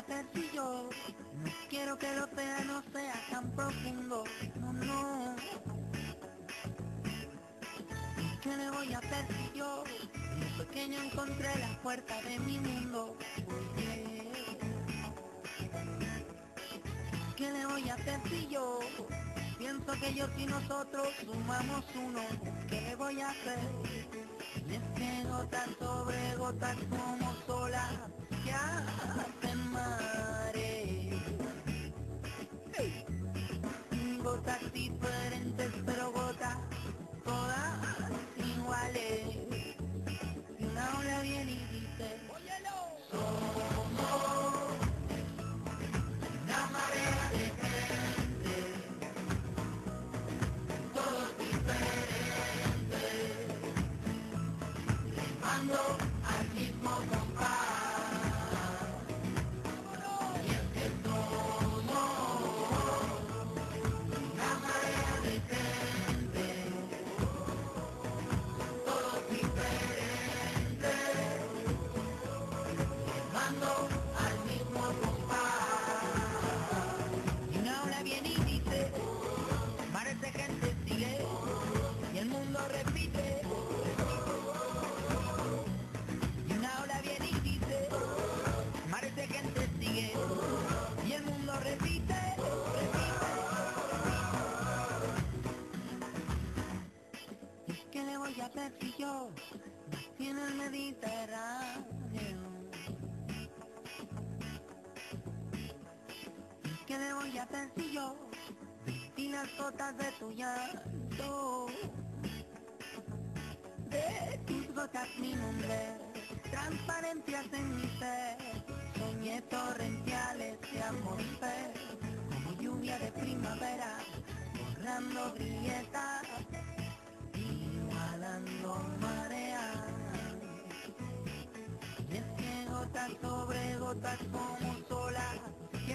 hacer si yo no quiero que el océano sea tan profundo? No, no. ¿Qué le voy a hacer si yo en lo pequeño encontré la puerta de mi mundo? Oye, ¿qué le voy a hacer si yo pienso que ellos y nosotros sumamos uno? ¿Qué le voy a hacer? Y es que gotas sobre gotas como solas que hacen mares. Gotas diferentes pero gotas todas iguales. Y una ola viene y dice, somos una marea de gente, todos diferentes, remando al mismo compás. Y es que somos una marea de gente, todos diferentes, remando al mismo compás. Y una ola viene y dice, mares de gente sigue, y el mundo repite. Y una ola viene y dice, mares de gente sigue, y el mundo repite, repite. ¿Y qué le voy a hacer si yo nací en el Mediterráneo? ¿Y qué le voy a hacer si yo vestí las gotas de tu llanto? De tus gotas mi nombre, transparencias en mi ser, soñé torrenciales de amor y fe, como lluvia de primavera, borrando grietas, igualando mareas. Y es que gotas sobre gotas como solas que